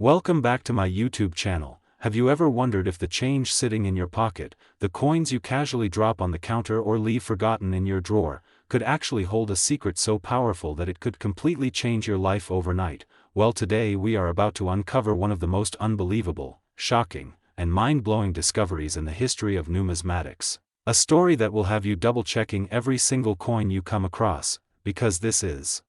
Welcome back to my YouTube channel. Have you ever wondered if the change sitting in your pocket, the coins you casually drop on the counter or leave forgotten in your drawer, could actually hold a secret so powerful that it could completely change your life overnight? Well, today we are about to uncover one of the most unbelievable, shocking, and mind-blowing discoveries in the history of numismatics. A story that will have you double-checking every single coin you come across, because this is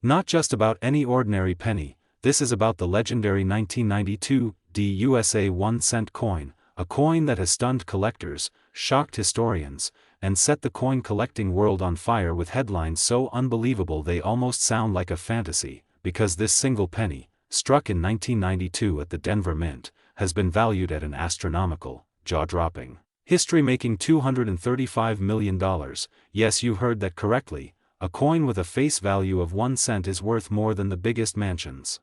not just about any ordinary penny. This is about the legendary 1992 USA 1-cent coin, a coin that has stunned collectors, shocked historians, and set the coin collecting world on fire with headlines so unbelievable they almost sound like a fantasy, because this single penny, struck in 1992 at the Denver Mint, has been valued at an astronomical, jaw-dropping, history-making $235 million. Yes, you heard that correctly. A coin with a face value of 1 cent is worth more than the biggest mansions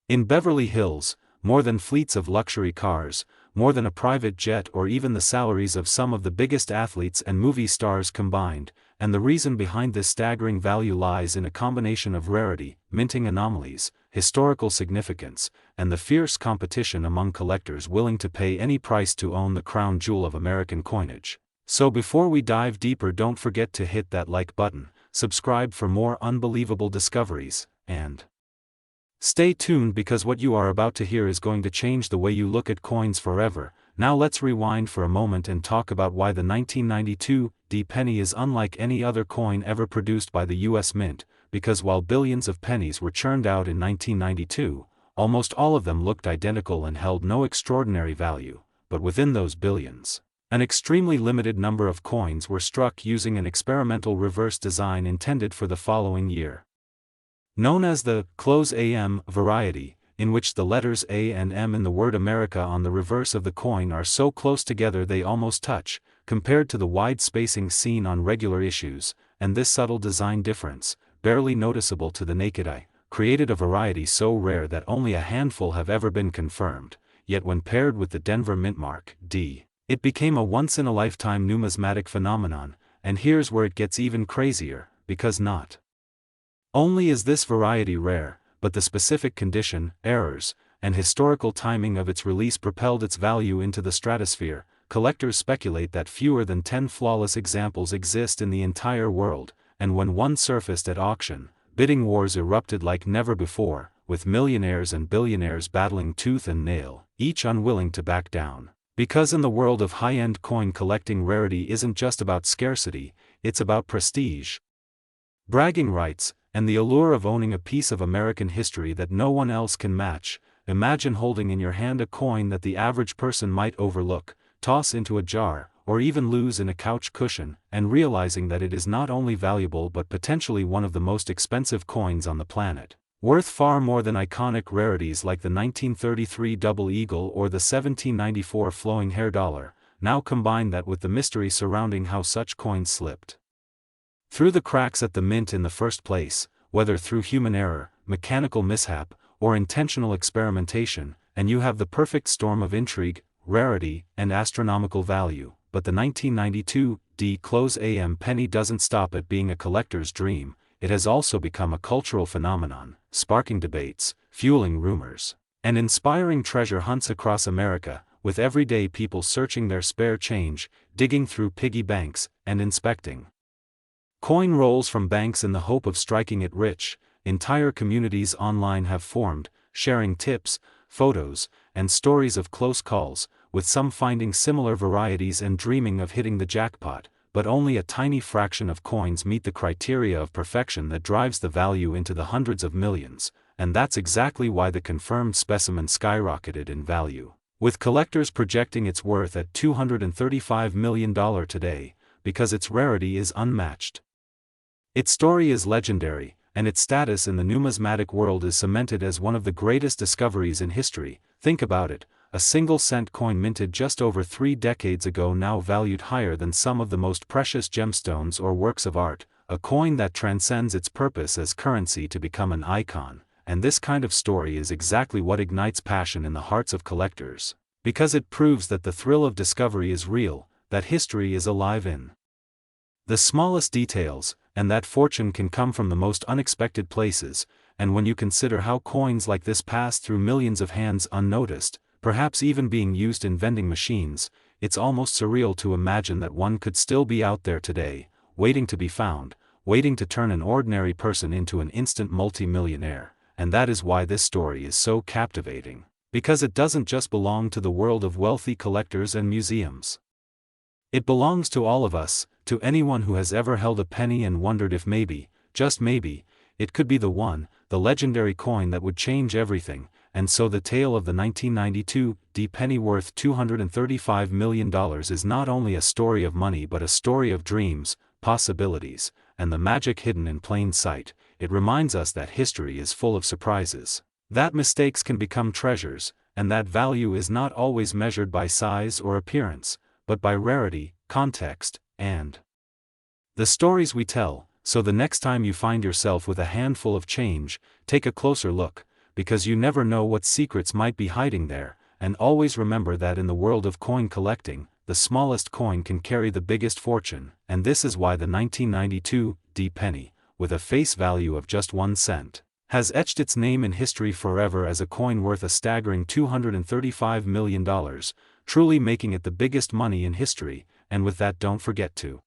in Beverly Hills, more than fleets of luxury cars, more than a private jet, or even the salaries of some of the biggest athletes and movie stars combined. And the reason behind this staggering value lies in a combination of rarity, minting anomalies, historical significance, and the fierce competition among collectors willing to pay any price to own the crown jewel of American coinage. So before we dive deeper, don't forget to hit that like button, subscribe for more unbelievable discoveries, and stay tuned because what you are about to hear is going to change the way you look at coins forever. Now let's rewind for a moment and talk about why the 1992 penny is unlike any other coin ever produced by the US Mint, because while billions of pennies were churned out in 1992, almost all of them looked identical and held no extraordinary value. But within those billions, an extremely limited number of coins were struck using an experimental reverse design intended for the following year, known as the close AM variety, in which the letters A and M in the word America on the reverse of the coin are so close together they almost touch, compared to the wide spacing seen on regular issues. And this subtle design difference, barely noticeable to the naked eye, created a variety so rare that only a handful have ever been confirmed. Yet when paired with the Denver Mint mark D, it became a once-in-a-lifetime numismatic phenomenon. And here's where it gets even crazier, because not only is this variety rare, but the specific condition, errors, and historical timing of its release propelled its value into the stratosphere. Collectors speculate that fewer than 10 flawless examples exist in the entire world, and when one surfaced at auction, bidding wars erupted like never before, with millionaires and billionaires battling tooth and nail, each unwilling to back down. Because in the world of high-end coin collecting, rarity isn't just about scarcity, it's about prestige, bragging rights, and the allure of owning a piece of American history that no one else can match. Imagine holding in your hand a coin that the average person might overlook, toss into a jar, or even lose in a couch cushion, and realizing that it is not only valuable but potentially one of the most expensive coins on the planet, worth far more than iconic rarities like the 1933 double eagle or the 1794 flowing hair dollar. Now combine that with the mystery surrounding how such coins slipped through the cracks at the mint in the first place, whether through human error, mechanical mishap, or intentional experimentation, and you have the perfect storm of intrigue, rarity, and astronomical value. But the 1992 close AM penny doesn't stop at being a collector's dream. It has also become a cultural phenomenon, sparking debates, fueling rumors, and inspiring treasure hunts across America, with everyday people searching their spare change, digging through piggy banks, and inspecting coin rolls from banks in the hope of striking it rich. Entire communities online have formed, sharing tips, photos, and stories of close calls, with some finding similar varieties and dreaming of hitting the jackpot. But only a tiny fraction of coins meet the criteria of perfection that drives the value into the hundreds of millions, and that's exactly why the confirmed specimen skyrocketed in value, with collectors projecting its worth at $235 million today, because its rarity is unmatched. Its story is legendary, and its status in the numismatic world is cemented as one of the greatest discoveries in history. Think about it, a single-cent coin minted just over 3 decades ago now valued higher than some of the most precious gemstones or works of art, a coin that transcends its purpose as currency to become an icon. And this kind of story is exactly what ignites passion in the hearts of collectors, because it proves that the thrill of discovery is real, that history is alive in the smallest details, and that fortune can come from the most unexpected places. and when you consider how coins like this pass through millions of hands unnoticed, perhaps even being used in vending machines, it's almost surreal to imagine that one could still be out there today, waiting to be found, waiting to turn an ordinary person into an instant multi-millionaire. And that is why this story is so captivating, because it doesn't just belong to the world of wealthy collectors and museums. It belongs to all of us, to anyone who has ever held a penny and wondered if maybe, just maybe, it could be the one, the legendary coin that would change everything. And so the tale of the 1992 penny worth $235 million is not only a story of money but a story of dreams, possibilities, and the magic hidden in plain sight. It reminds us that history is full of surprises, that mistakes can become treasures, and that value is not always measured by size or appearance, but by rarity, context, and the stories we tell. So the next time you find yourself with a handful of change, take a closer look, because you never know what secrets might be hiding there. And always remember that in the world of coin collecting, the smallest coin can carry the biggest fortune. And this is why the 1992 penny, with a face value of just 1 cent, has etched its name in history forever as a coin worth a staggering $235 million, truly making it the biggest money in history. And with that, don't forget to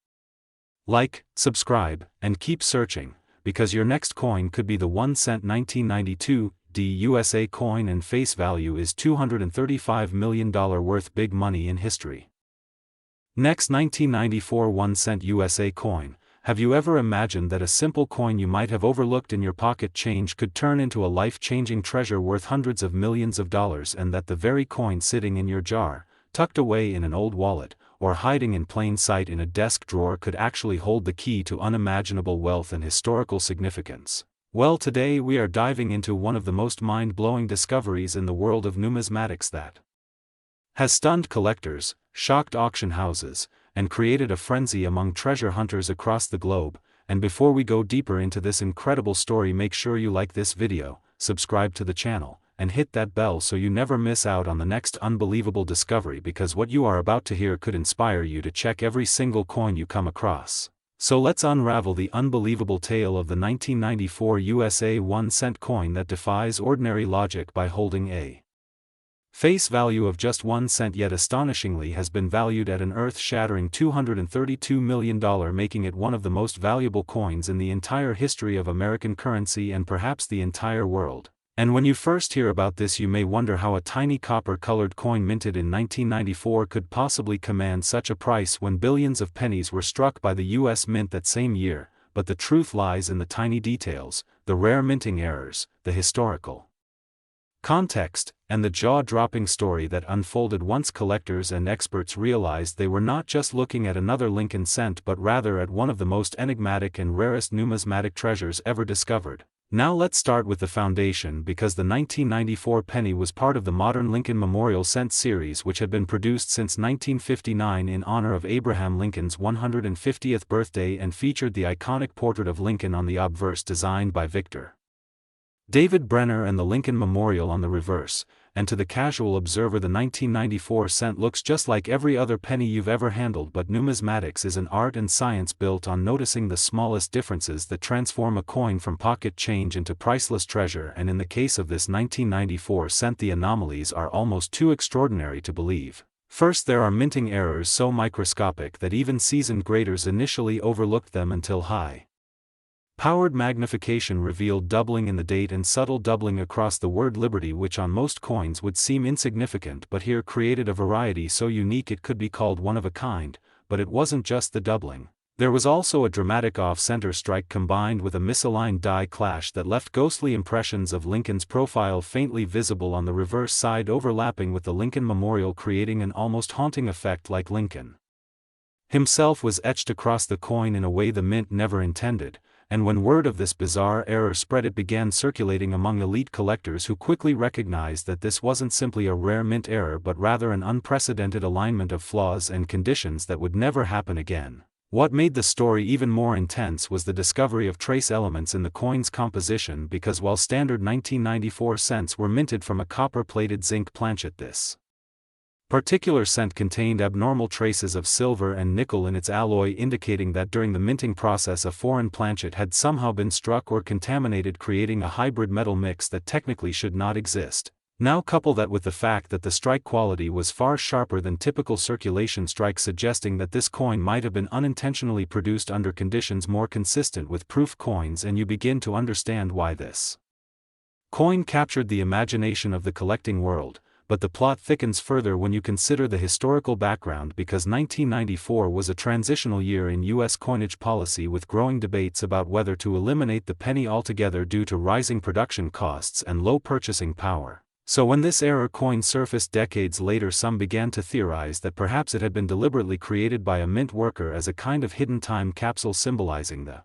like, subscribe, and keep searching, because your next coin could be the 1 cent 1992 USA coin, and face value is $235 million worth, big money in history. Next, 1994 1 cent USA coin. Have you ever imagined that a simple coin you might have overlooked in your pocket change could turn into a life-changing treasure worth hundreds of millions of dollars, and that the very coin sitting in your jar, tucked away in an old wallet, or hiding in plain sight in a desk drawer could actually hold the key to unimaginable wealth and historical significance? Well, today we are diving into one of the most mind-blowing discoveries in the world of numismatics that has stunned collectors, shocked auction houses, and created a frenzy among treasure hunters across the globe. And before we go deeper into this incredible story, make sure you like this video, subscribe to the channel, and hit that bell so you never miss out on the next unbelievable discovery, because what you are about to hear could inspire you to check every single coin you come across. So let's unravel the unbelievable tale of the 1994 USA 1 cent coin that defies ordinary logic by holding a face value of just 1 cent, yet astonishingly has been valued at an earth-shattering $232 million, making it one of the most valuable coins in the entire history of American currency and perhaps the entire world. And when you first hear about this, you may wonder how a tiny copper-colored coin minted in 1994 could possibly command such a price when billions of pennies were struck by the U.S. Mint that same year. But the truth lies in the tiny details, the rare minting errors, the historical context, and the jaw-dropping story that unfolded once collectors and experts realized they were not just looking at another Lincoln cent but rather at one of the most enigmatic and rarest numismatic treasures ever discovered. Now let's start with the foundation, because the 1994 penny was part of the modern Lincoln Memorial Cent series, which had been produced since 1959 in honor of Abraham Lincoln's 150th birthday and featured the iconic portrait of Lincoln on the obverse designed by Victor David Brenner and the Lincoln Memorial on the reverse. And to the casual observer, the 1994 cent looks just like every other penny you've ever handled. But numismatics is an art and science built on noticing the smallest differences that transform a coin from pocket change into priceless treasure. And in the case of this 1994 cent, the anomalies are almost too extraordinary to believe. First, there are minting errors so microscopic that even seasoned graders initially overlooked them until high-powered magnification revealed doubling in the date and subtle doubling across the word Liberty, which on most coins would seem insignificant but here created a variety so unique it could be called one of a kind. But it wasn't just the doubling. There was also a dramatic off-center strike combined with a misaligned die clash that left ghostly impressions of Lincoln's profile faintly visible on the reverse side, overlapping with the Lincoln Memorial, creating an almost haunting effect, like Lincoln himself was etched across the coin in a way the mint never intended. And when word of this bizarre error spread, it began circulating among elite collectors, who quickly recognized that this wasn't simply a rare mint error but rather an unprecedented alignment of flaws and conditions that would never happen again. What made the story even more intense was the discovery of trace elements in the coin's composition, because while standard 1994 cents were minted from a copper-plated zinc planchet, this Particular cent contained abnormal traces of silver and nickel in its alloy, indicating that during the minting process a foreign planchet had somehow been struck or contaminated, creating a hybrid metal mix that technically should not exist. Now couple that with the fact that the strike quality was far sharper than typical circulation strikes, suggesting that this coin might have been unintentionally produced under conditions more consistent with proof coins, and you begin to understand why this coin captured the imagination of the collecting world. But the plot thickens further when you consider the historical background, because 1994 was a transitional year in U.S. coinage policy, with growing debates about whether to eliminate the penny altogether due to rising production costs and low purchasing power. So when this error coin surfaced decades later, some began to theorize that perhaps it had been deliberately created by a mint worker as a kind of hidden time capsule symbolizing the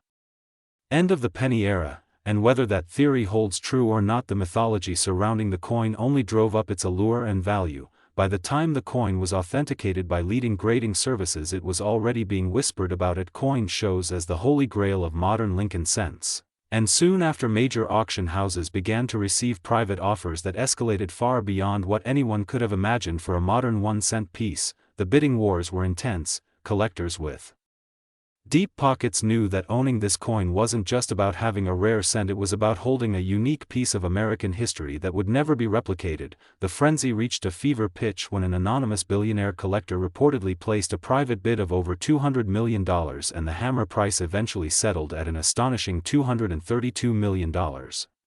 end of the penny era. And whether that theory holds true or not, the mythology surrounding the coin only drove up its allure and value. By the time the coin was authenticated by leading grading services, it was already being whispered about at coin shows as the holy grail of modern Lincoln cents. And soon after, major auction houses began to receive private offers that escalated far beyond what anyone could have imagined for a modern 1-cent piece. The bidding wars were intense. Collectors with deep pockets knew that owning this coin wasn't just about having a rare cent, it was about holding a unique piece of American history that would never be replicated. The frenzy reached a fever pitch when an anonymous billionaire collector reportedly placed a private bid of over $200 million, and the hammer price eventually settled at an astonishing $232 million,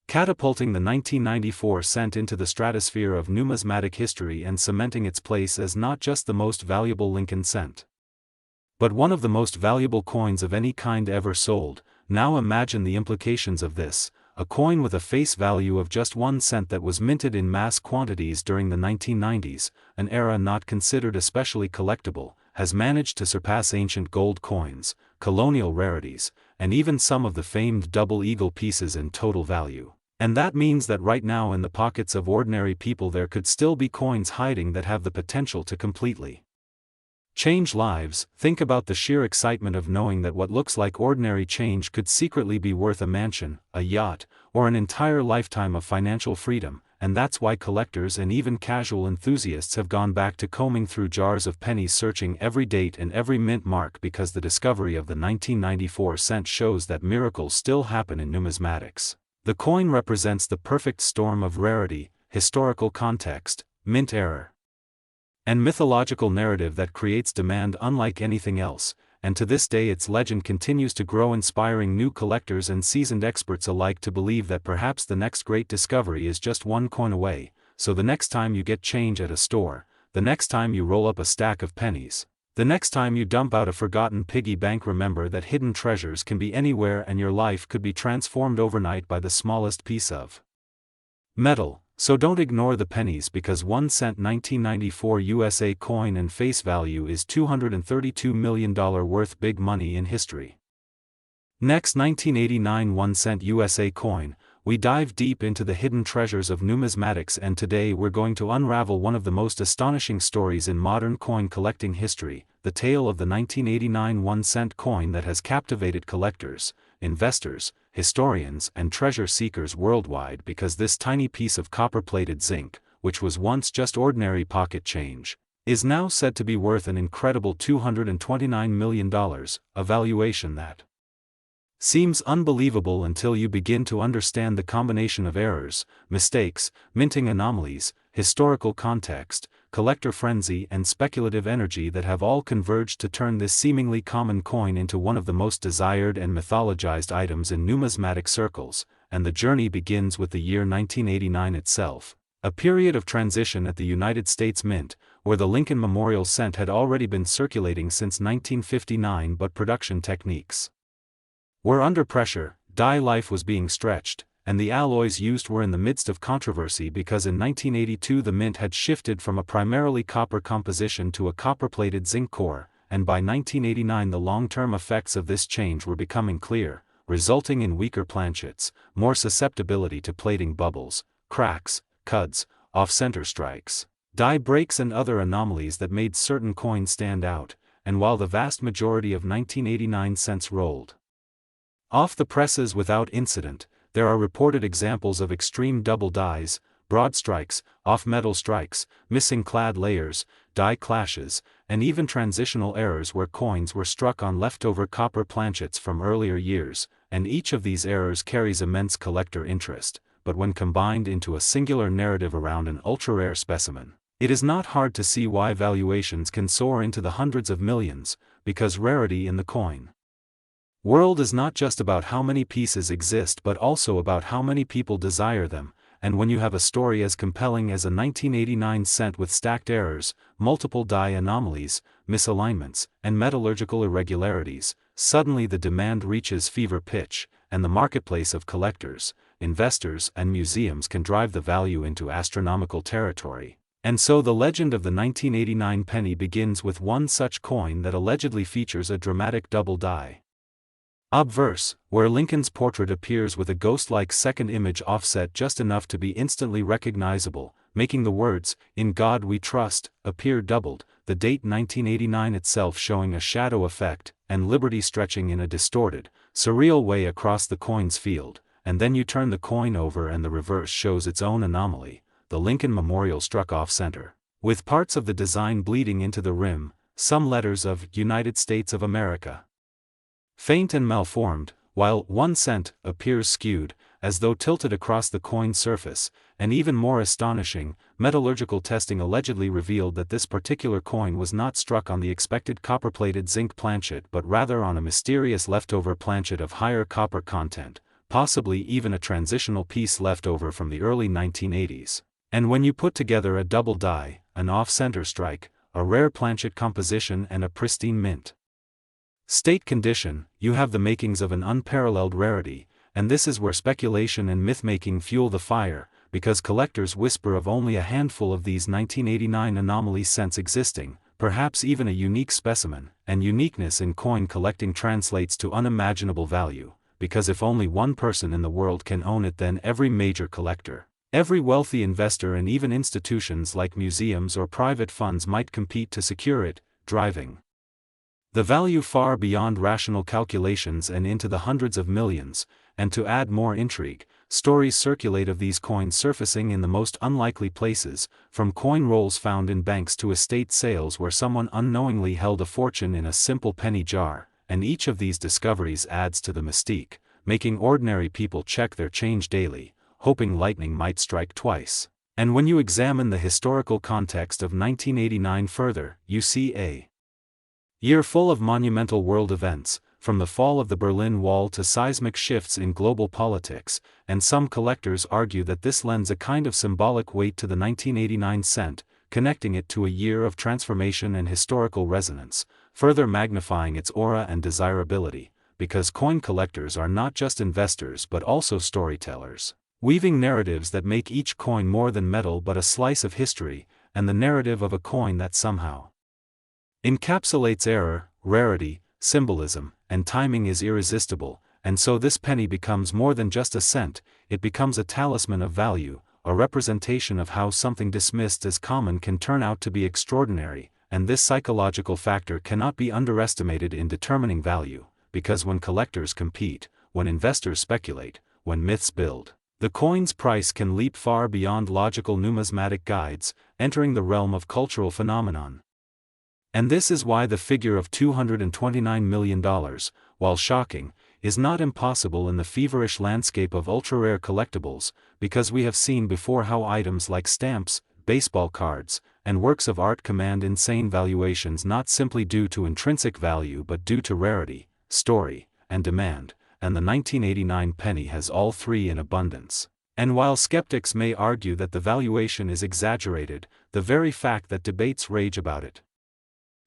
catapulting the 1994 cent into the stratosphere of numismatic history and cementing its place as not just the most valuable Lincoln cent, but one of the most valuable coins of any kind ever sold. Now imagine the implications of this: a coin with a face value of just 1 cent that was minted in mass quantities during the 1990s, an era not considered especially collectible, has managed to surpass ancient gold coins, colonial rarities, and even some of the famed double eagle pieces in total value. And that means that right now, in the pockets of ordinary people, there could still be coins hiding that have the potential to completely change lives. Think about the sheer excitement of knowing that what looks like ordinary change could secretly be worth a mansion, a yacht, or an entire lifetime of financial freedom. And that's why collectors and even casual enthusiasts have gone back to combing through jars of pennies, searching every date and every mint mark, because the discovery of the 1994 cent shows that miracles still happen in numismatics. The coin represents the perfect storm of rarity, historical context, mint error, and mythological narrative that creates demand unlike anything else, and to this day its legend continues to grow, inspiring new collectors and seasoned experts alike to believe that perhaps the next great discovery is just one coin away. So the next time you get change at a store, the next time you roll up a stack of pennies, the next time you dump out a forgotten piggy bank, remember that hidden treasures can be anywhere, and your life could be transformed overnight by the smallest piece of metal. So don't ignore the pennies, because 1 cent 1994 USA coin and face value is $232 million worth big money in history. Next, 1989 1 cent USA coin. We dive deep into the hidden treasures of numismatics, and today we're going to unravel one of the most astonishing stories in modern coin collecting history, the tale of the 1989 1 cent coin that has captivated collectors, investors, historians, and treasure seekers worldwide, because this tiny piece of copper-plated zinc, which was once just ordinary pocket change, is now said to be worth an incredible $229 million, a valuation that seems unbelievable until you begin to understand the combination of errors, mistakes, minting anomalies, historical context, collector frenzy, and speculative energy that have all converged to turn this seemingly common coin into one of the most desired and mythologized items in numismatic circles. And the journey begins with the year 1989 itself, a period of transition at the United States Mint, where the Lincoln Memorial cent had already been circulating since 1959, but production techniques were under pressure, die life was being stretched, and the alloys used were in the midst of controversy, because in 1982 the mint had shifted from a primarily copper composition to a copper-plated zinc core, and by 1989 the long-term effects of this change were becoming clear, resulting in weaker planchets, more susceptibility to plating bubbles, cracks, cuts, off-center strikes, die breaks, and other anomalies that made certain coins stand out. And while the vast majority of 1989 cents rolled off the presses without incident, there are reported examples of extreme double dies, broad strikes, off-metal strikes, missing clad layers, die clashes, and even transitional errors where coins were struck on leftover copper planchets from earlier years, and each of these errors carries immense collector interest, but when combined into a singular narrative around an ultra-rare specimen, it is not hard to see why valuations can soar into the hundreds of millions, because rarity in the coin world is not just about how many pieces exist but also about how many people desire them, and when you have a story as compelling as a 1989 cent with stacked errors, multiple die anomalies, misalignments, and metallurgical irregularities, suddenly the demand reaches fever pitch, and the marketplace of collectors, investors, and museums can drive the value into astronomical territory. And so the legend of the 1989 penny begins with one such coin that allegedly features a dramatic double die obverse, where Lincoln's portrait appears with a ghost-like second image offset just enough to be instantly recognizable, making the words, "In God We Trust," appear doubled, the date 1989 itself showing a shadow effect, and liberty stretching in a distorted, surreal way across the coin's field, and then you turn the coin over and the reverse shows its own anomaly, the Lincoln Memorial struck off-center, with parts of the design bleeding into the rim, some letters of United States of America faint and malformed, while 1 cent appears skewed, as though tilted across the coin's surface, and even more astonishing, metallurgical testing allegedly revealed that this particular coin was not struck on the expected copper-plated zinc planchet but rather on a mysterious leftover planchet of higher copper content, possibly even a transitional piece left over from the early 1980s. And when you put together a double die, an off-center strike, a rare planchet composition and a pristine mint state condition, you have the makings of an unparalleled rarity, and this is where speculation and myth-making fuel the fire, because collectors whisper of only a handful of these 1989 anomaly cents existing, perhaps even a unique specimen, and uniqueness in coin collecting translates to unimaginable value, because if only one person in the world can own it, then every major collector, every wealthy investor, and even institutions like museums or private funds might compete to secure it, driving the value far beyond rational calculations and into the hundreds of millions. And to add more intrigue, stories circulate of these coins surfacing in the most unlikely places, from coin rolls found in banks to estate sales where someone unknowingly held a fortune in a simple penny jar, and each of these discoveries adds to the mystique, making ordinary people check their change daily, hoping lightning might strike twice. And when you examine the historical context of 1989 further, you see a year full of monumental world events, from the fall of the Berlin Wall to seismic shifts in global politics, and some collectors argue that this lends a kind of symbolic weight to the 1989 cent, connecting it to a year of transformation and historical resonance, further magnifying its aura and desirability, because coin collectors are not just investors but also storytellers, weaving narratives that make each coin more than metal but a slice of history, and the narrative of a coin that somehow encapsulates error, rarity, symbolism, and timing is irresistible, and so this penny becomes more than just a cent, it becomes a talisman of value, a representation of how something dismissed as common can turn out to be extraordinary, and this psychological factor cannot be underestimated in determining value, because when collectors compete, when investors speculate, when myths build, the coin's price can leap far beyond logical numismatic guides, entering the realm of cultural phenomenon. And this is why the figure of $229 million, while shocking, is not impossible in the feverish landscape of ultra-rare collectibles, because we have seen before how items like stamps, baseball cards, and works of art command insane valuations not simply due to intrinsic value but due to rarity, story, and demand, and the 1989 penny has all three in abundance. And while skeptics may argue that the valuation is exaggerated, the very fact that debates rage about it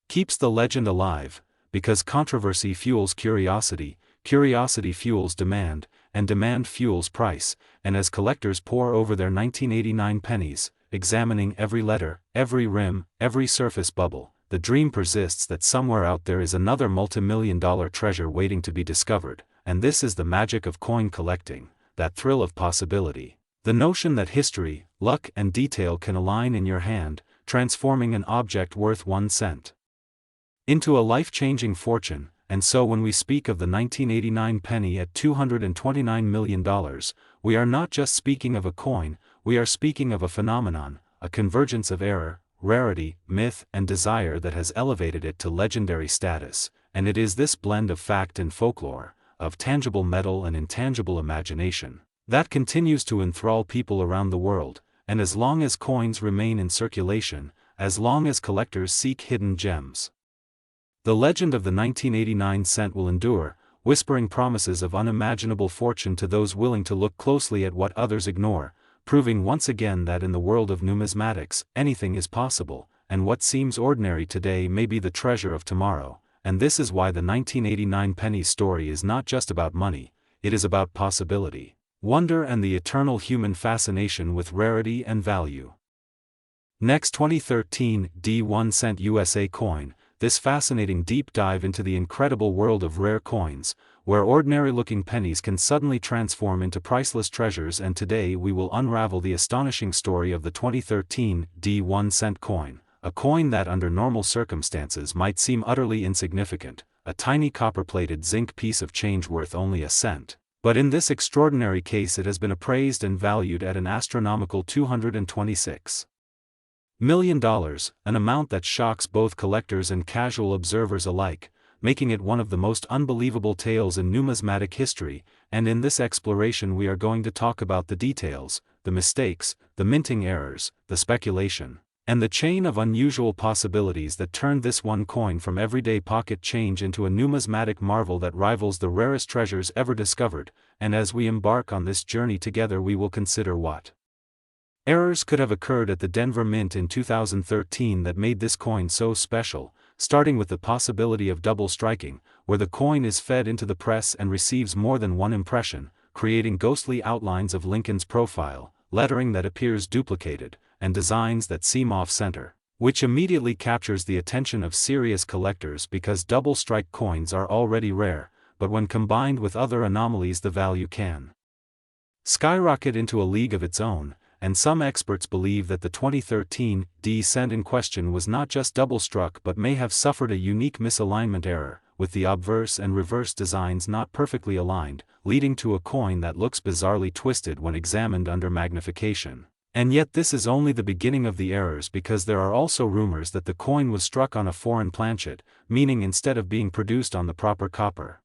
keeps the legend alive, because controversy fuels curiosity, curiosity fuels demand, and demand fuels price, and as collectors pore over their 1989 pennies, examining every letter, every rim, every surface bubble, the dream persists that somewhere out there is another multi-million-dollar treasure waiting to be discovered, and this is the magic of coin collecting, that thrill of possibility, the notion that history, luck, and detail can align in your hand, transforming an object worth 1 cent into a life-changing fortune. And so when we speak of the 1989 penny at $229 million, we are not just speaking of a coin, we are speaking of a phenomenon, a convergence of error, rarity, myth, and desire that has elevated it to legendary status, and it is this blend of fact and folklore, of tangible metal and intangible imagination, that continues to enthrall people around the world, and as long as coins remain in circulation, as long as collectors seek hidden gems, the legend of the 1989 cent will endure, whispering promises of unimaginable fortune to those willing to look closely at what others ignore, proving once again that in the world of numismatics, anything is possible, and what seems ordinary today may be the treasure of tomorrow. And this is why the 1989 Pennies story is not just about money, it is about possibility, wonder, and the eternal human fascination with rarity and value. Next, 2013 D1 cent USA coin, this fascinating deep dive into the incredible world of rare coins, where ordinary-looking pennies can suddenly transform into priceless treasures. And today we will unravel the astonishing story of the 2013 D1 cent coin, a coin that under normal circumstances might seem utterly insignificant, a tiny copper-plated zinc piece of change worth only a cent. But in this extraordinary case it has been appraised and valued at an astronomical $226 million, an amount that shocks both collectors and casual observers alike, making it one of the most unbelievable tales in numismatic history. And in this exploration we are going to talk about the details, the mistakes, the minting errors, the speculation, and the chain of unusual possibilities that turned this one coin from everyday pocket change into a numismatic marvel that rivals the rarest treasures ever discovered. And as we embark on this journey together, we will consider what errors could have occurred at the Denver Mint in 2013 that made this coin so special, starting with the possibility of double striking, where the coin is fed into the press and receives more than one impression, creating ghostly outlines of Lincoln's profile, lettering that appears duplicated, and designs that seem off-center, which immediately captures the attention of serious collectors because double-strike coins are already rare, but when combined with other anomalies the value can skyrocket into a league of its own. And some experts believe that the 2013 D cent in question was not just double-struck but may have suffered a unique misalignment error, with the obverse and reverse designs not perfectly aligned, leading to a coin that looks bizarrely twisted when examined under magnification. And yet this is only the beginning of the errors, because there are also rumors that the coin was struck on a foreign planchet, meaning instead of being produced on the proper copper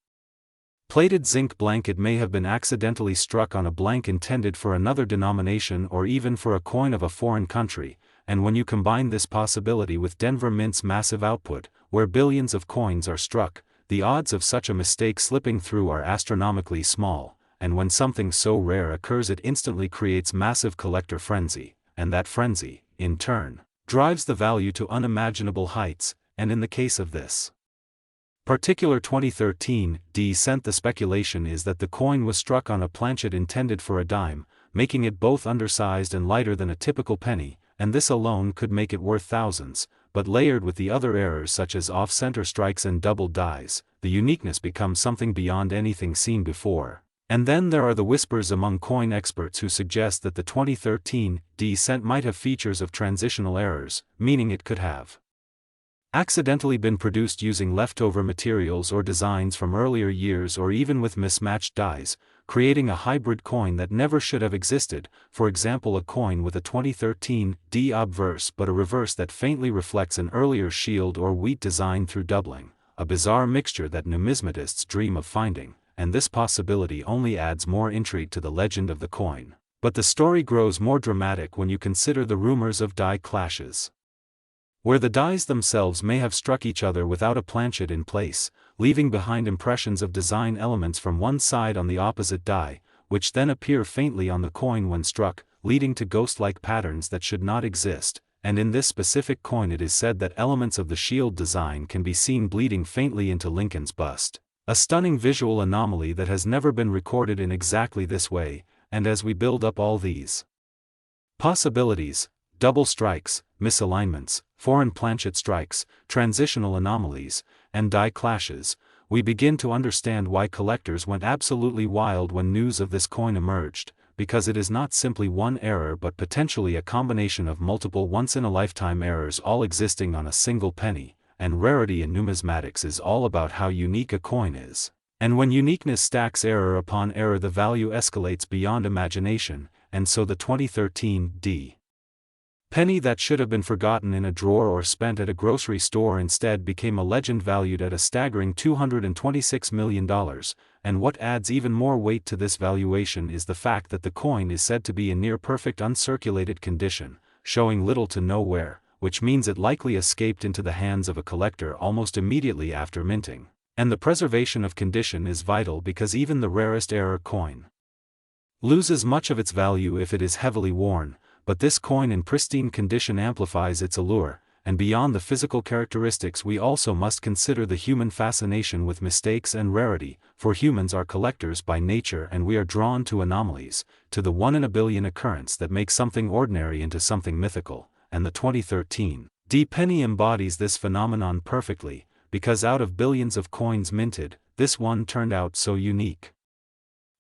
plated zinc blank it may have been accidentally struck on a blank intended for another denomination or even for a coin of a foreign country. And when you combine this possibility with Denver Mint's massive output, where billions of coins are struck, the odds of such a mistake slipping through are astronomically small. And when something so rare occurs it instantly creates massive collector frenzy, and that frenzy, in turn, drives the value to unimaginable heights. And in the case of this particular 2013 D cent, the speculation is that the coin was struck on a planchet intended for a dime, making it both undersized and lighter than a typical penny, and this alone could make it worth thousands. But layered with the other errors such as off-center strikes and double dies, the uniqueness becomes something beyond anything seen before. And then there are the whispers among coin experts who suggest that the 2013 D cent might have features of transitional errors, meaning it could have accidentally been produced using leftover materials or designs from earlier years, or even with mismatched dies, creating a hybrid coin that never should have existed. For example, a coin with a 2013 D obverse but a reverse that faintly reflects an earlier shield or wheat design through doubling, a bizarre mixture that numismatists dream of finding, and this possibility only adds more intrigue to the legend of the coin. But the story grows more dramatic when you consider the rumors of die clashes, where the dies themselves may have struck each other without a planchet in place, leaving behind impressions of design elements from one side on the opposite die, which then appear faintly on the coin when struck, leading to ghost-like patterns that should not exist. And in this specific coin it is said that elements of the shield design can be seen bleeding faintly into Lincoln's bust, a stunning visual anomaly that has never been recorded in exactly this way. And as we build up all these possibilities, double strikes, misalignments, foreign planchet strikes, transitional anomalies, and die clashes, we begin to understand why collectors went absolutely wild when news of this coin emerged, because it is not simply one error but potentially a combination of multiple once-in-a-lifetime errors all existing on a single penny. And rarity in numismatics is all about how unique a coin is. And when uniqueness stacks error upon error, the value escalates beyond imagination. and so the 2013 D. Penny that should have been forgotten in a drawer or spent at a grocery store instead became a legend valued at a staggering $226 million, and what adds even more weight to this valuation is the fact that the coin is said to be in near-perfect uncirculated condition, showing little to no wear, which means it likely escaped into the hands of a collector almost immediately after minting. And the preservation of condition is vital because even the rarest error coin loses much of its value if it is heavily worn, but this coin in pristine condition amplifies its allure, and beyond the physical characteristics we also must consider the human fascination with mistakes and rarity, for humans are collectors by nature and we are drawn to anomalies, to the one-in-a-billion occurrence that makes something ordinary into something mythical, and the 2013 D penny embodies this phenomenon perfectly, because out of billions of coins minted, this one turned out so unique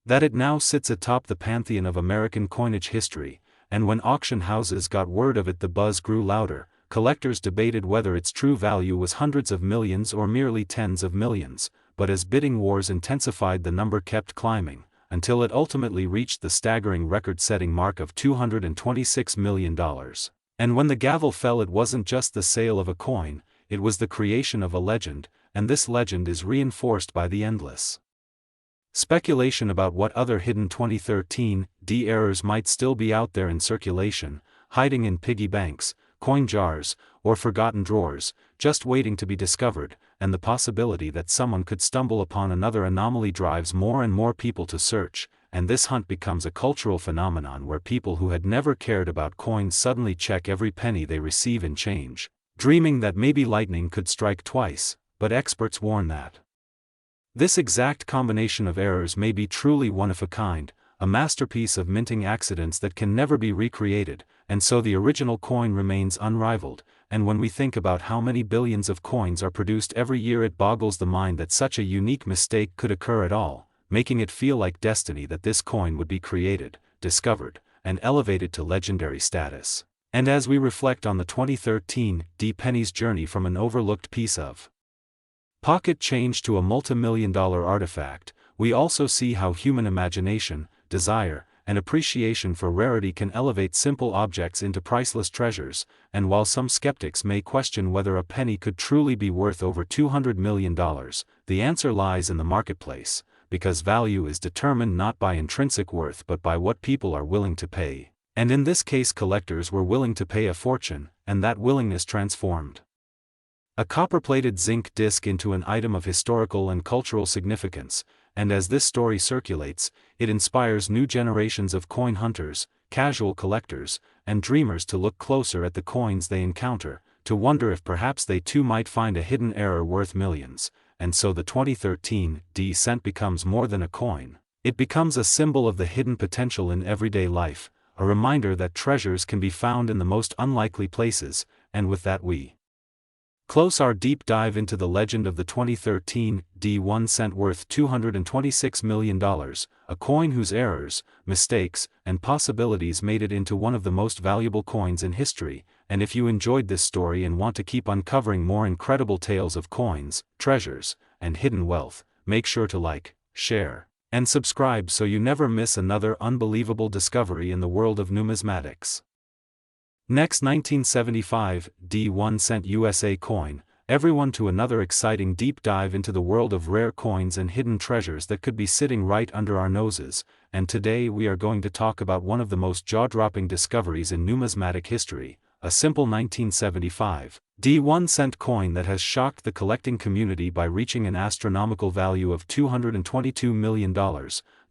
that it now sits atop the pantheon of American coinage history. And when auction houses got word of it, the buzz grew louder. Collectors debated whether its true value was hundreds of millions or merely tens of millions, but as bidding wars intensified, the number kept climbing, until it ultimately reached the staggering record-setting mark of $226 million. And when the gavel fell, it wasn't just the sale of a coin, it was the creation of a legend, and this legend is reinforced by the endless speculation about what other hidden 2013 D errors might still be out there in circulation, hiding in piggy banks, coin jars, or forgotten drawers, just waiting to be discovered, and the possibility that someone could stumble upon another anomaly drives more and more people to search, and this hunt becomes a cultural phenomenon where people who had never cared about coins suddenly check every penny they receive in change, dreaming that maybe lightning could strike twice, but experts warn that this exact combination of errors may be truly one of a kind, a masterpiece of minting accidents that can never be recreated, and so the original coin remains unrivaled. And when we think about how many billions of coins are produced every year, it boggles the mind that such a unique mistake could occur at all, making it feel like destiny that this coin would be created, discovered, and elevated to legendary status. And as we reflect on the 2013 D penny's journey from an overlooked piece of pocket change to a multi-million-dollar artifact, we also see how human imagination, desire, and appreciation for rarity can elevate simple objects into priceless treasures. And while some skeptics may question whether a penny could truly be worth over $200 million, the answer lies in the marketplace, because value is determined not by intrinsic worth but by what people are willing to pay. And in this case, collectors were willing to pay a fortune, and that willingness transformed a copper-plated zinc disc into an item of historical and cultural significance, and as this story circulates, it inspires new generations of coin hunters, casual collectors, and dreamers to look closer at the coins they encounter, to wonder if perhaps they too might find a hidden error worth millions. And so the 2013 D cent becomes more than a coin. It becomes a symbol of the hidden potential in everyday life, a reminder that treasures can be found in the most unlikely places. And with that we close our deep dive into the legend of the 2013 D 1 cent worth $226 million, a coin whose errors, mistakes, and possibilities made it into one of the most valuable coins in history. And if you enjoyed this story and want to keep uncovering more incredible tales of coins, treasures, and hidden wealth, make sure to like, share, and subscribe so you never miss another unbelievable discovery in the world of numismatics. Next, 1975 D 1 cent USA coin, everyone to another exciting deep dive into the world of rare coins and hidden treasures that could be sitting right under our noses. And today we are going to talk about one of the most jaw-dropping discoveries in numismatic history, a simple 1975 D 1 cent coin that has shocked the collecting community by reaching an astronomical value of $222 million,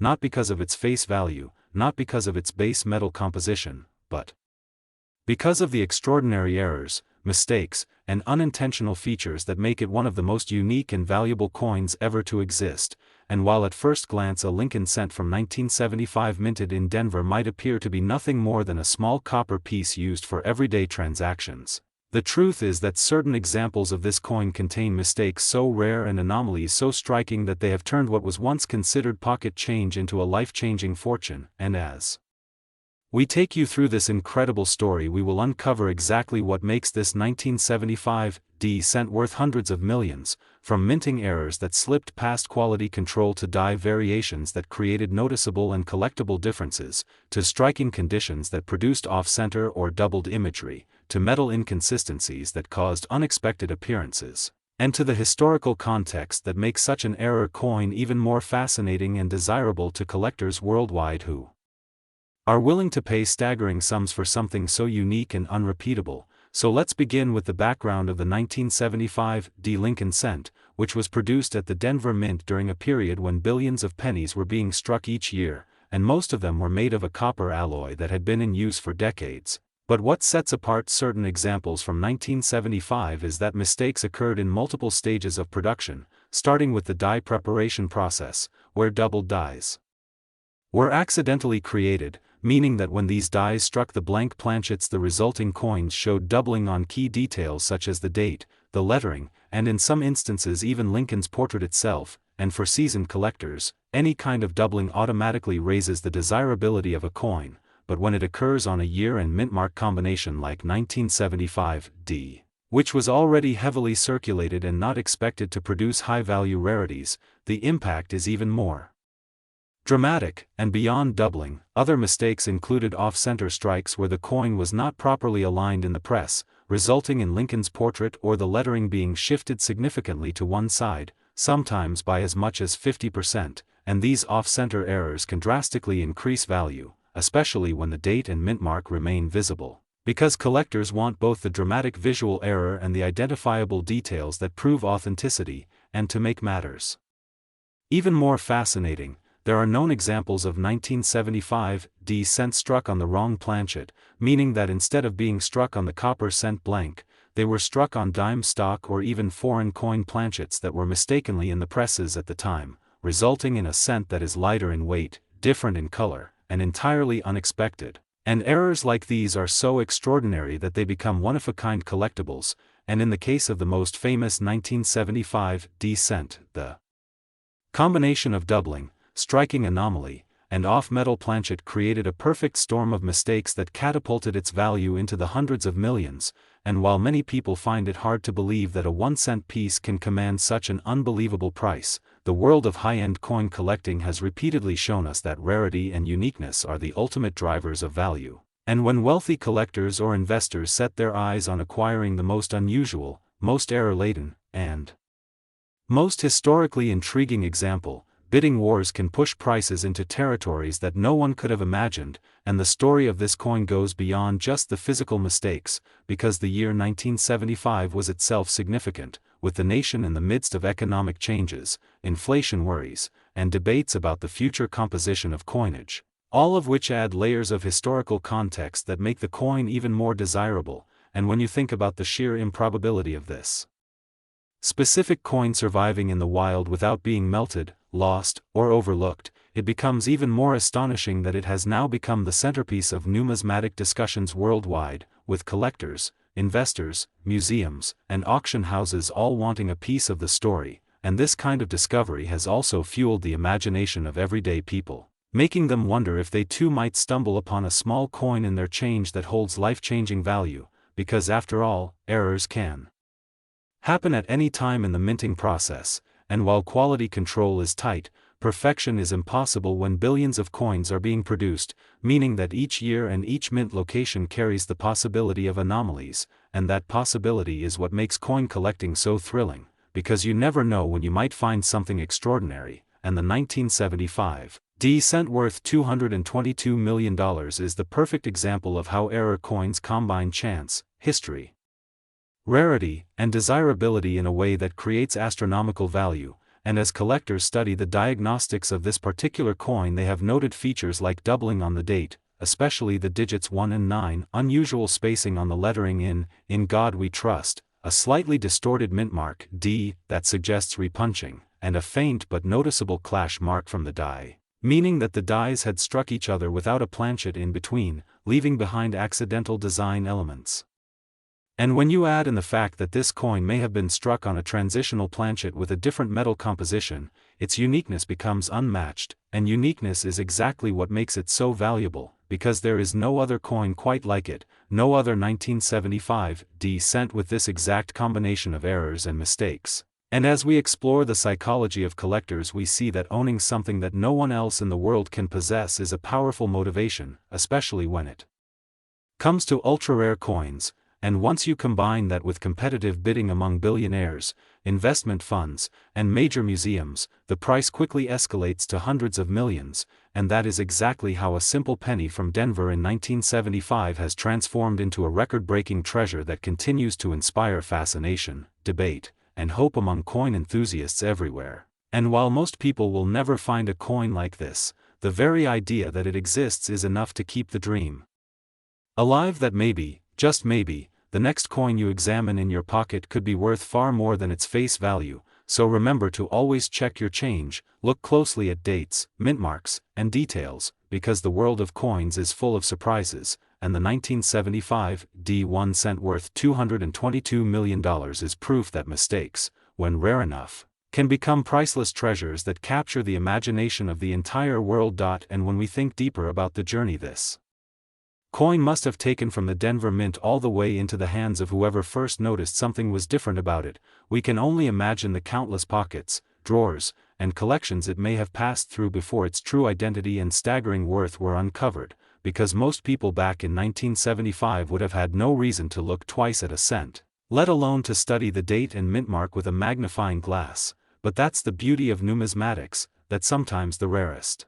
not because of its face value, not because of its base metal composition, but because of the extraordinary errors, mistakes, and unintentional features that make it one of the most unique and valuable coins ever to exist. And while at first glance a Lincoln cent from 1975 minted in Denver might appear to be nothing more than a small copper piece used for everyday transactions, the truth is that certain examples of this coin contain mistakes so rare and anomalies so striking that they have turned what was once considered pocket change into a life-changing fortune. And as we take you through this incredible story, we will uncover exactly what makes this 1975 D cent worth hundreds of millions, from minting errors that slipped past quality control to die variations that created noticeable and collectible differences, to striking conditions that produced off-center or doubled imagery, to metal inconsistencies that caused unexpected appearances, and to the historical context that makes such an error coin even more fascinating and desirable to collectors worldwide who are willing to pay staggering sums for something so unique and unrepeatable. So let's begin with the background of the 1975 D Lincoln cent, which was produced at the Denver Mint during a period when billions of pennies were being struck each year, and most of them were made of a copper alloy that had been in use for decades. But what sets apart certain examples from 1975 is that mistakes occurred in multiple stages of production, starting with the die preparation process, where doubled dies were accidentally created, meaning that when these dies struck the blank planchets, the resulting coins showed doubling on key details such as the date, the lettering, and in some instances even Lincoln's portrait itself. And for seasoned collectors, any kind of doubling automatically raises the desirability of a coin, but when it occurs on a year and mint mark combination like 1975 D, which was already heavily circulated and not expected to produce high-value rarities, the impact is even more dramatic. And beyond doubling, other mistakes included off-center strikes where the coin was not properly aligned in the press, resulting in Lincoln's portrait or the lettering being shifted significantly to one side, sometimes by as much as 50%, and these off-center errors can drastically increase value, especially when the date and mint mark remain visible, because collectors want both the dramatic visual error and the identifiable details that prove authenticity. And to make matters even more fascinating, there are known examples of 1975 D cents struck on the wrong planchet, meaning that instead of being struck on the copper cent blank, they were struck on dime stock or even foreign coin planchets that were mistakenly in the presses at the time, resulting in a cent that is lighter in weight, different in color, and entirely unexpected. And errors like these are so extraordinary that they become one-of-a-kind collectibles, and in the case of the most famous 1975 D cent, the combination of doubling, striking anomaly, and off-metal planchet created a perfect storm of mistakes that catapulted its value into the hundreds of millions. And while many people find it hard to believe that a 1-cent piece can command such an unbelievable price, the world of high-end coin collecting has repeatedly shown us that rarity and uniqueness are the ultimate drivers of value. And when wealthy collectors or investors set their eyes on acquiring the most unusual, most error-laden, and most historically intriguing example, bidding wars can push prices into territories that no one could have imagined. And the story of this coin goes beyond just the physical mistakes, because the year 1975 was itself significant, with the nation in the midst of economic changes, inflation worries, and debates about the future composition of coinage, all of which add layers of historical context that make the coin even more desirable. And when you think about the sheer improbability of this specific coin surviving in the wild without being melted, lost, or overlooked, it becomes even more astonishing that it has now become the centerpiece of numismatic discussions worldwide, with collectors, investors, museums, and auction houses all wanting a piece of the story. And this kind of discovery has also fueled the imagination of everyday people, making them wonder if they too might stumble upon a small coin in their change that holds life-changing value, because after all, errors can happen at any time in the minting process. And while quality control is tight, perfection is impossible when billions of coins are being produced, meaning that each year and each mint location carries the possibility of anomalies, and that possibility is what makes coin collecting so thrilling, because you never know when you might find something extraordinary. And the 1975 D cent worth $222 million is the perfect example of how error coins combine chance, history, rarity, and desirability in a way that creates astronomical value. And as collectors study the diagnostics of this particular coin, they have noted features like doubling on the date, especially the digits 1 and 9, unusual spacing on the lettering "In God We Trust," a slightly distorted mint mark D that suggests repunching, and a faint but noticeable clash mark from the die, meaning that the dies had struck each other without a planchet in between, leaving behind accidental design elements. And when you add in the fact that this coin may have been struck on a transitional planchet with a different metal composition, its uniqueness becomes unmatched. And uniqueness is exactly what makes it so valuable, because there is no other coin quite like it, no other 1975 D cent with this exact combination of errors and mistakes. And as we explore the psychology of collectors, we see that owning something that no one else in the world can possess is a powerful motivation, especially when it comes to ultra-rare coins, and once you combine that with competitive bidding among billionaires, investment funds, and major museums, the price quickly escalates to hundreds of millions, and that is exactly how a simple penny from Denver in 1975 has transformed into a record-breaking treasure that continues to inspire fascination, debate, and hope among coin enthusiasts everywhere. And while most people will never find a coin like this, the very idea that it exists is enough to keep the dream alive that maybe, just maybe, the next coin you examine in your pocket could be worth far more than its face value. So remember to always check your change, look closely at dates, mint marks, and details, because the world of coins is full of surprises, and the 1975 D 1 cent worth $222 million is proof that mistakes, when rare enough, can become priceless treasures that capture the imagination of the entire world. And when we think deeper about the journey this coin must have taken from the Denver Mint all the way into the hands of whoever first noticed something was different about it, we can only imagine the countless pockets, drawers, and collections it may have passed through before its true identity and staggering worth were uncovered, because most people back in 1975 would have had no reason to look twice at a cent, let alone to study the date and mint mark with a magnifying glass. But that's the beauty of numismatics, that sometimes the rarest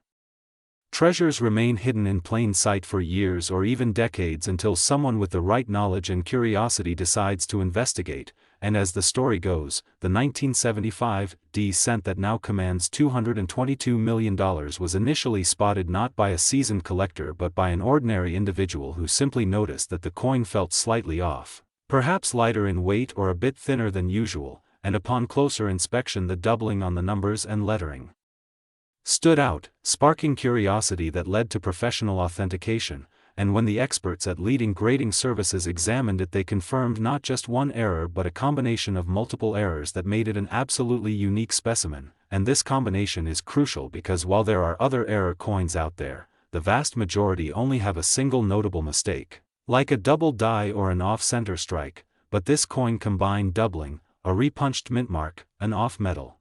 treasures remain hidden in plain sight for years or even decades until someone with the right knowledge and curiosity decides to investigate. And as the story goes, the 1975 D cent that now commands $222 million was initially spotted not by a seasoned collector but by an ordinary individual who simply noticed that the coin felt slightly off, perhaps lighter in weight or a bit thinner than usual, and upon closer inspection the doubling on the numbers and lettering stood out, sparking curiosity that led to professional authentication. And when the experts at leading grading services examined it, they confirmed not just one error but a combination of multiple errors that made it an absolutely unique specimen. And this combination is crucial because while there are other error coins out there, the vast majority only have a single notable mistake, like a double die or an off-center strike. But this coin combined doubling, a repunched mint mark, an off-metal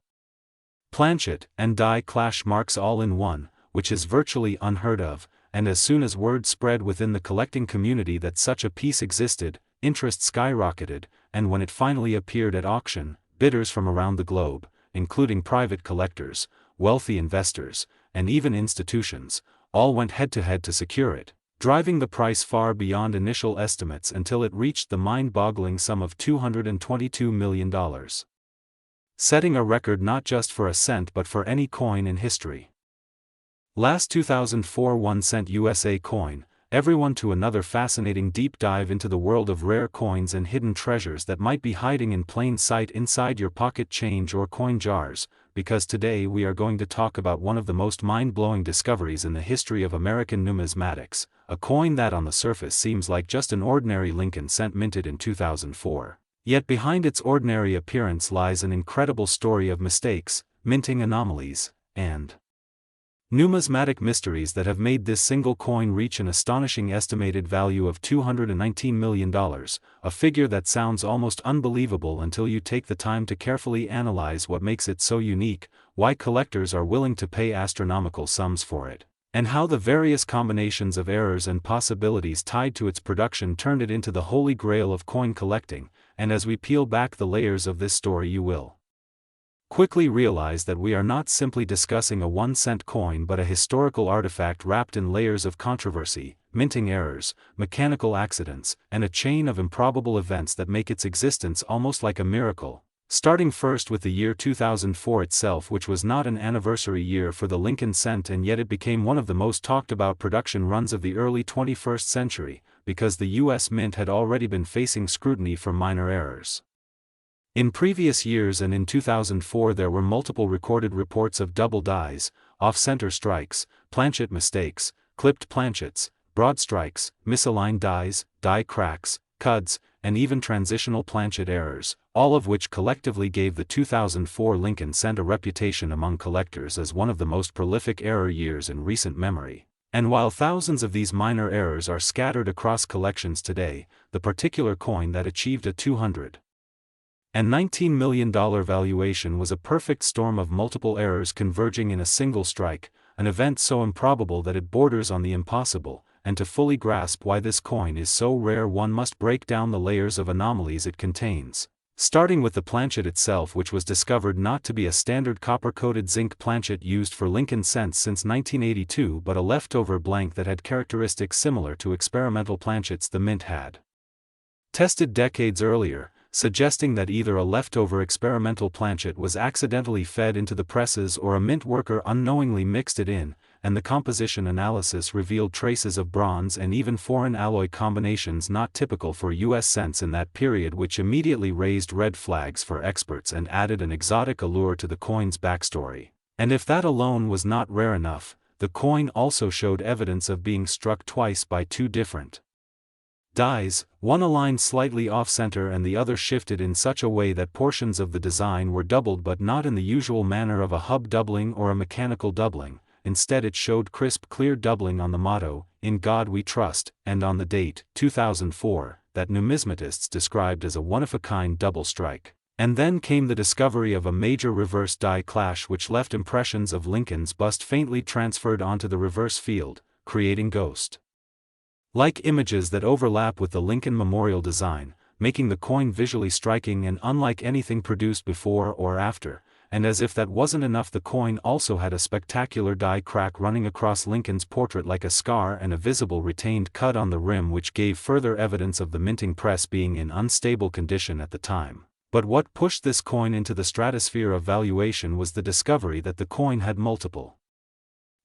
planchet, and die clash marks all in one, which is virtually unheard of. And as soon as word spread within the collecting community that such a piece existed, interest skyrocketed, and when it finally appeared at auction, bidders from around the globe, including private collectors, wealthy investors, and even institutions, all went head-to-head to secure it, driving the price far beyond initial estimates until it reached the mind-boggling sum of $222 million. Setting a record not just for a cent but for any coin in history. Last 2004 1 cent USA coin, everyone to another fascinating deep dive into the world of rare coins and hidden treasures that might be hiding in plain sight inside your pocket change or coin jars, because today we are going to talk about one of the most mind-blowing discoveries in the history of American numismatics, a coin that on the surface seems like just an ordinary Lincoln cent minted in 2004. Yet behind its ordinary appearance lies an incredible story of mistakes, minting anomalies, and numismatic mysteries that have made this single coin reach an astonishing estimated value of $219 million, a figure that sounds almost unbelievable until you take the time to carefully analyze what makes it so unique, why collectors are willing to pay astronomical sums for it, and how the various combinations of errors and possibilities tied to its production turned it into the holy grail of coin collecting. And as we peel back the layers of this story, you will quickly realize that we are not simply discussing a 1 cent coin but a historical artifact wrapped in layers of controversy, minting errors, mechanical accidents, and a chain of improbable events that make its existence almost like a miracle. Starting first with the year 2004 itself, which was not an anniversary year for the Lincoln cent, and yet it became one of the most talked about production runs of the early 21st century, because the U.S. Mint had already been facing scrutiny for minor errors in previous years, and in 2004 there were multiple recorded reports of double dies, off-center strikes, planchet mistakes, clipped planchets, broad strikes, misaligned dies, die cracks, cuds, and even transitional planchet errors, all of which collectively gave the 2004 Lincoln cent a reputation among collectors as one of the most prolific error years in recent memory. And while thousands of these minor errors are scattered across collections today, the particular coin that achieved a $219 million valuation was a perfect storm of multiple errors converging in a single strike, an event so improbable that it borders on the impossible. And to fully grasp why this coin is so rare, one must break down the layers of anomalies it contains. Starting with the planchet itself, which was discovered not to be a standard copper-coated zinc planchet used for Lincoln cents since 1982 but a leftover blank that had characteristics similar to experimental planchets the Mint had tested decades earlier, suggesting that either a leftover experimental planchet was accidentally fed into the presses or a Mint worker unknowingly mixed it in, and the composition analysis revealed traces of bronze and even foreign alloy combinations not typical for U.S. cents in that period, which immediately raised red flags for experts and added an exotic allure to the coin's backstory. And if that alone was not rare enough, the coin also showed evidence of being struck twice by two different dies, one aligned slightly off-center and the other shifted in such a way that portions of the design were doubled, but not in the usual manner of a hub doubling or a mechanical doubling. Instead it showed crisp, clear doubling on the motto, "In God We Trust," and on the date, 2004, that numismatists described as a one-of-a-kind double strike. And then came the discovery of a major reverse die clash which left impressions of Lincoln's bust faintly transferred onto the reverse field, creating ghost-like images that overlap with the Lincoln Memorial design, making the coin visually striking and unlike anything produced before or after. And as if that wasn't enough, the coin also had a spectacular die crack running across Lincoln's portrait like a scar and a visible retained cut on the rim, which gave further evidence of the minting press being in unstable condition at the time. But what pushed this coin into the stratosphere of valuation was the discovery that the coin had multiple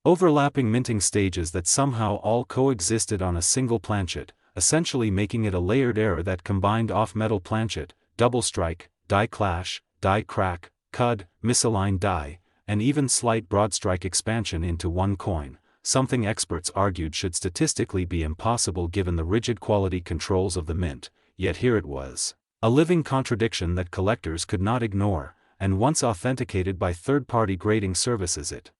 overlapping minting stages that somehow all coexisted on a single planchet, essentially making it a layered error that combined off-metal planchet, double strike, die clash, die crack, cud, misaligned die, and even slight broadstrike expansion into one coin, something experts argued should statistically be impossible given the rigid quality controls of the Mint, yet here it was. A living contradiction that collectors could not ignore, and once authenticated by third-party grading services it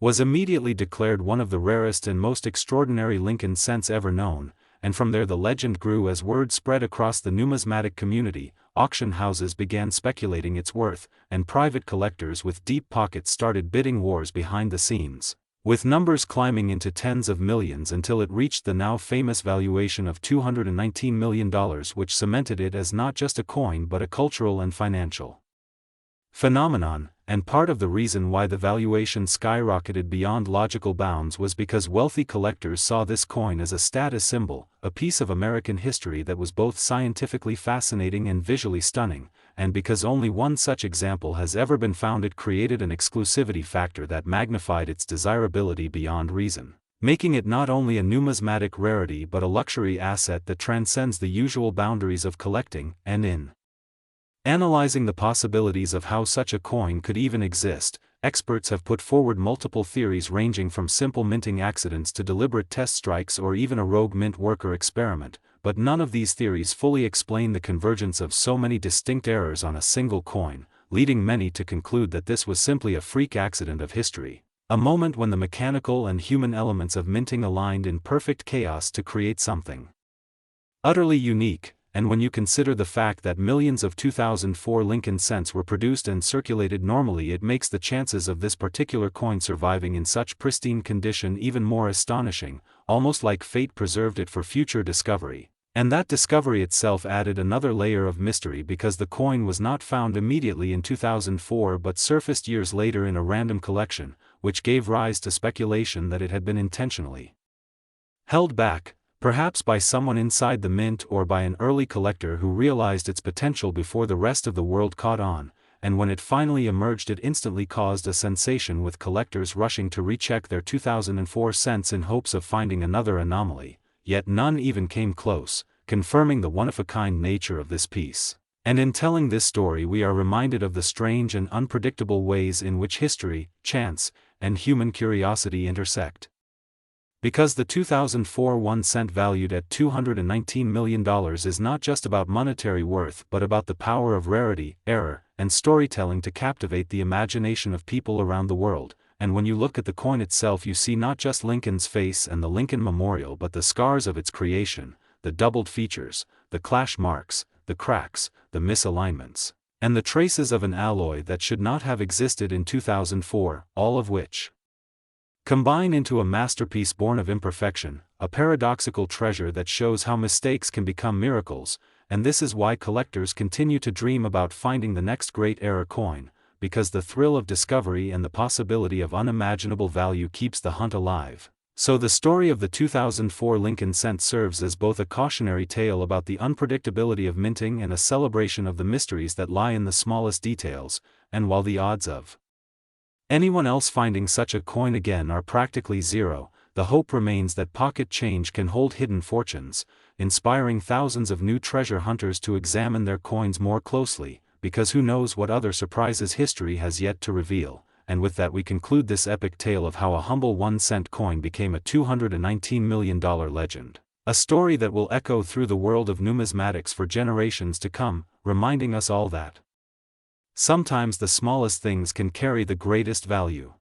was immediately declared one of the rarest and most extraordinary Lincoln cents ever known, and from there the legend grew as word spread across the numismatic community. Auction houses began speculating its worth, and private collectors with deep pockets started bidding wars behind the scenes, with numbers climbing into tens of millions until it reached the now famous valuation of $219 million, which cemented it as not just a coin but a cultural and financial phenomenon. And part of the reason why the valuation skyrocketed beyond logical bounds was because wealthy collectors saw this coin as a status symbol, a piece of American history that was both scientifically fascinating and visually stunning, and because only one such example has ever been found, it created an exclusivity factor that magnified its desirability beyond reason, making it not only a numismatic rarity but a luxury asset that transcends the usual boundaries of collecting. And in analyzing the possibilities of how such a coin could even exist, experts have put forward multiple theories ranging from simple minting accidents to deliberate test strikes or even a rogue mint worker experiment, but none of these theories fully explain the convergence of so many distinct errors on a single coin, leading many to conclude that this was simply a freak accident of history, a moment when the mechanical and human elements of minting aligned in perfect chaos to create something utterly unique. And when you consider the fact that millions of 2004 Lincoln cents were produced and circulated normally, it makes the chances of this particular coin surviving in such pristine condition even more astonishing, almost like fate preserved it for future discovery. And that discovery itself added another layer of mystery, because the coin was not found immediately in 2004 but surfaced years later in a random collection, which gave rise to speculation that it had been intentionally held back, perhaps by someone inside the Mint or by an early collector who realized its potential before the rest of the world caught on, and when it finally emerged it instantly caused a sensation, with collectors rushing to recheck their 2004 cents in hopes of finding another anomaly, yet none even came close, confirming the one-of-a-kind nature of this piece. And in telling this story we are reminded of the strange and unpredictable ways in which history, chance, and human curiosity intersect. Because the 2004 1 cent valued at $219 million is not just about monetary worth but about the power of rarity, error, and storytelling to captivate the imagination of people around the world, and when you look at the coin itself you see not just Lincoln's face and the Lincoln Memorial but the scars of its creation, the doubled features, the clash marks, the cracks, the misalignments, and the traces of an alloy that should not have existed in 2004, all of which combine into a masterpiece born of imperfection, a paradoxical treasure that shows how mistakes can become miracles. And this is why collectors continue to dream about finding the next great era coin, because the thrill of discovery and the possibility of unimaginable value keeps the hunt alive. So the story of the 2004 Lincoln cent serves as both a cautionary tale about the unpredictability of minting and a celebration of the mysteries that lie in the smallest details, and while the odds of anyone else finding such a coin again are practically zero, the hope remains that pocket change can hold hidden fortunes, inspiring thousands of new treasure hunters to examine their coins more closely, because who knows what other surprises history has yet to reveal. And with that we conclude this epic tale of how a humble 1-cent coin became a $219 million legend. A story that will echo through the world of numismatics for generations to come, reminding us all that sometimes the smallest things can carry the greatest value.